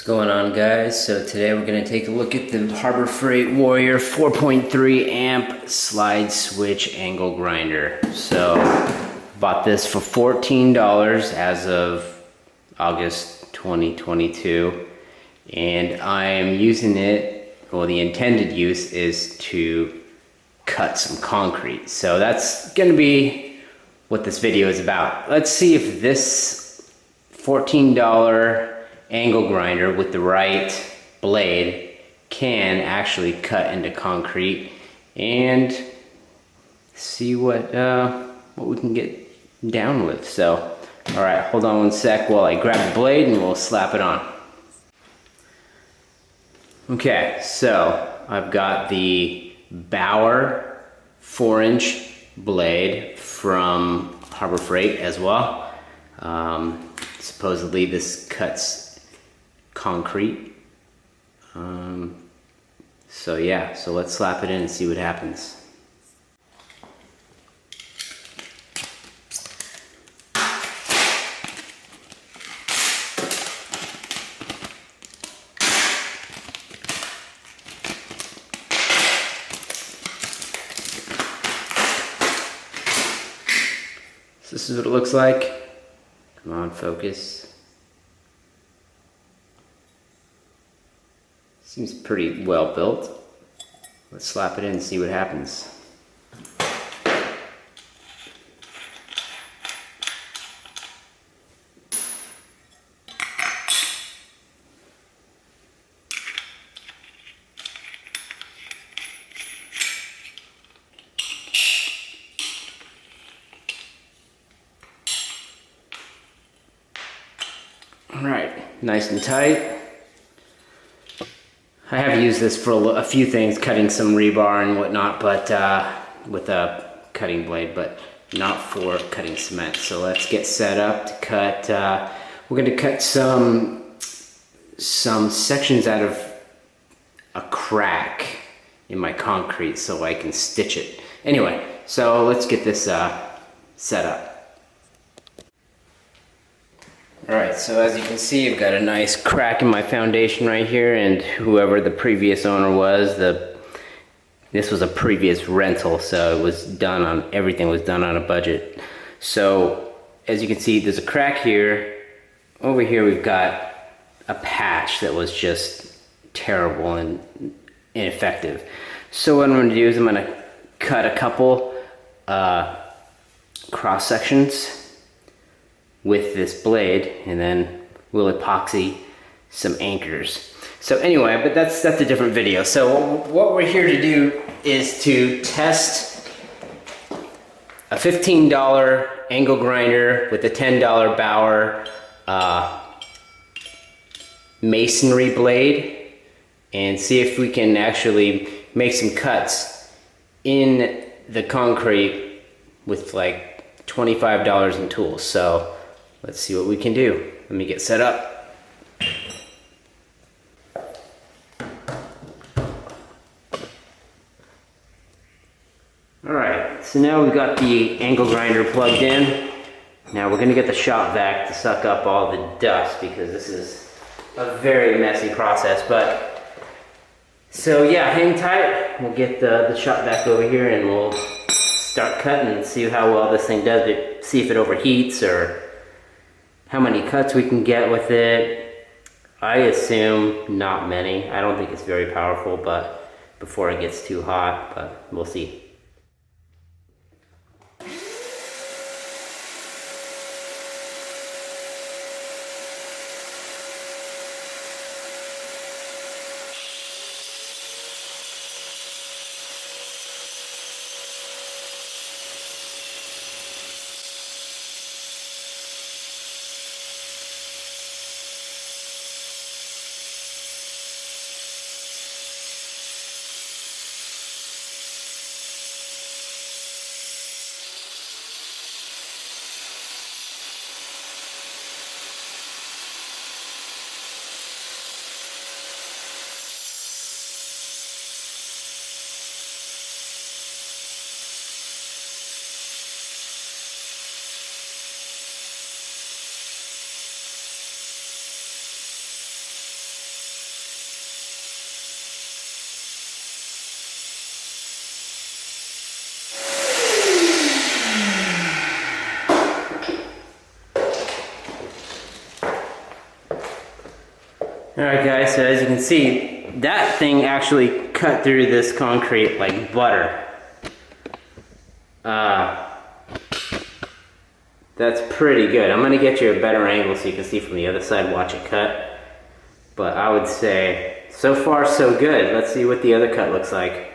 What's going on, guys? So today we're going to take a look at the Harbor Freight Warrior 4.3 amp slide switch angle grinder. So bought this for $14 as of August 2022, and I am using it, well, the intended use is to cut some concrete. So that's going to be what this video is about. Let's see if this $14 angle grinder with the right blade can actually cut into concrete, and see what we can get down with. So, all right, hold on one sec while I grab the blade and we'll slap it on. Okay, so I've got the Bauer 4-inch blade from Harbor Freight as well. Supposedly this cuts concrete. So yeah, so let's slap it in and see what happens. So this is what it looks like. Come on, focus. Seems pretty well built. Let's slap it in and see what happens. All right, nice and tight. I have used this for a few things, cutting some rebar and whatnot, but with a cutting blade, but not for cutting cement. So let's get set up to cut. We're going to cut some sections out of a crack in my concrete so I can stitch it. Anyway, so let's get this set up. Alright, so as you can see, I've got a nice crack in my foundation right here, and whoever the previous owner was, this was a previous rental, so it was done on, everything was done on a budget. So as you can see, there's a crack here. Over here we've got a patch that was just terrible and ineffective. So what I'm going to do is I'm going to cut a couple cross sections with this blade, and then we'll epoxy some anchors. So anyway, but that's a different video. So what we're here to do is to test a $15 angle grinder with a $10 Bauer masonry blade, and see if we can actually make some cuts in the concrete with like $25 in tools. So let's see what we can do. Let me get set up. Alright, so now we've got the angle grinder plugged in. Now we're going to get the shop vac to suck up all the dust, because this is a very messy process. But so yeah, hang tight. We'll get the shop vac over here and we'll start cutting and see how well this thing does. See if it overheats or how many cuts we can get with it. I assume not many. I don't think it's very powerful, but before it gets too hot, but we'll see. Alright guys, so as you can see, that thing actually cut through this concrete like butter. That's pretty good. I'm gonna get you a better angle so you can see from the other side, watch it cut. But I would say, so far so good. Let's see what the other cut looks like.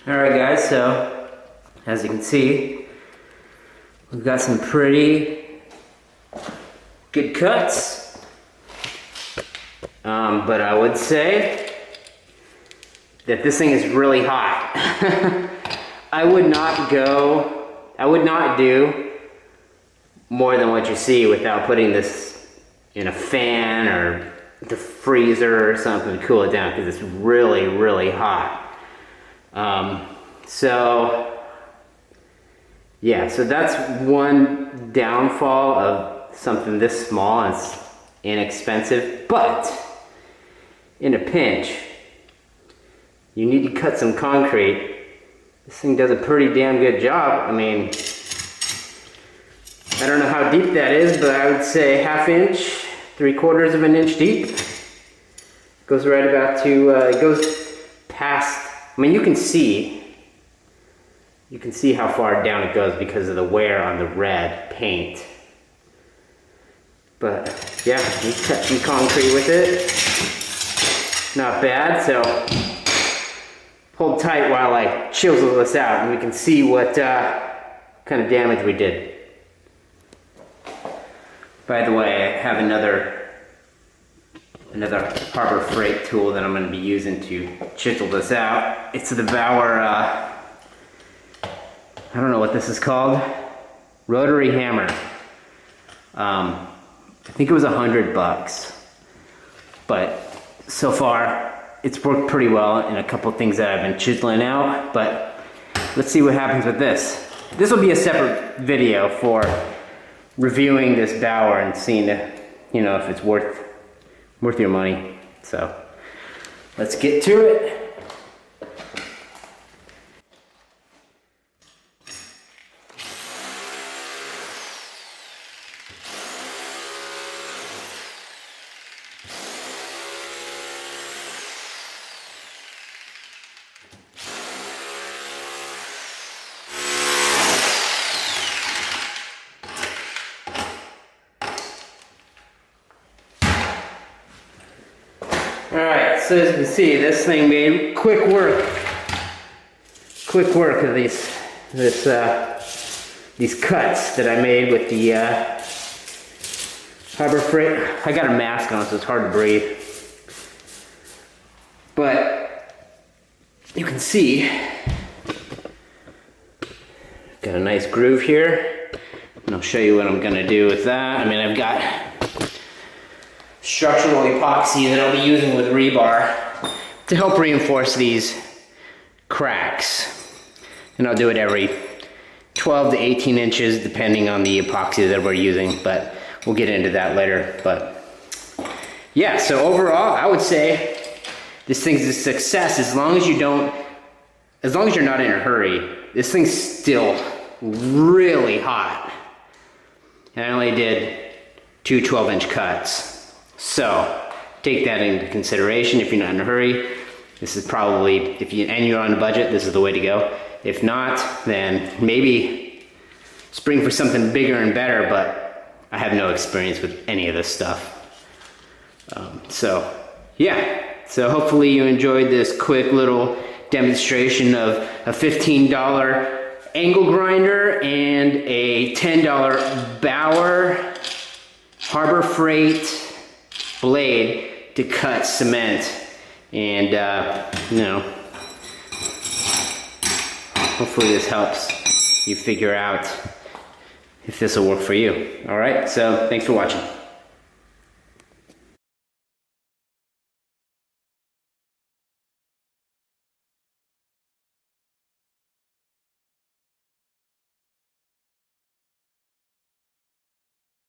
Alright guys, so as you can see, we've got some pretty good cuts. But I would say that this thing is really hot. I would not do more than what you see without putting this in a fan or the freezer or something to cool it down, because it's really, really hot. So that's one downfall of something this small. It's inexpensive, but in a pinch, you need to cut some concrete. This thing does a pretty damn good job. I mean, I don't know how deep that is, but I would say 1/2 inch, 3/4 of an inch deep. Goes right about to, it goes past, I mean, you can see how far down it goes because of the wear on the red paint. But yeah, you cut some concrete with it. Not bad, so hold tight while I chisel this out and we can see what kind of damage we did. By the way, I have another Harbor Freight tool that I'm going to be using to chisel this out. It's the Bauer, I don't know what this is called, rotary hammer. I think it was $100, but so far it's worked pretty well in a couple things that I've been chiseling out. But let's see what happens with this. This will be a separate video for reviewing this Bauer and seeing if it's worth your money. So let's get to it. Alright, so as you can see, this thing made quick work of these cuts that I made with the Harbor Freight. I got a mask on, so it's hard to breathe. But you can see, got a nice groove here. And I'll show you what I'm gonna do with that. I mean, I've got structural epoxy that I'll be using with rebar to help reinforce these cracks. And I'll do it every 12 to 18 inches depending on the epoxy that we're using, but we'll get into that later. But yeah, so overall I would say this thing's a success as long as you don't as long as you're not in a hurry, this thing's still really hot. And I only did 2 12-inch cuts. So take that into consideration if you're not in a hurry. This is probably, and you're on a budget, this is the way to go. If not, then maybe spring for something bigger and better, but I have no experience with any of this stuff. So yeah, so hopefully you enjoyed this quick little demonstration of a $15 angle grinder and a $10 Bauer Harbor Freight blade to cut cement. And, you know, hopefully this helps you figure out if this will work for you. All right, so thanks for watching.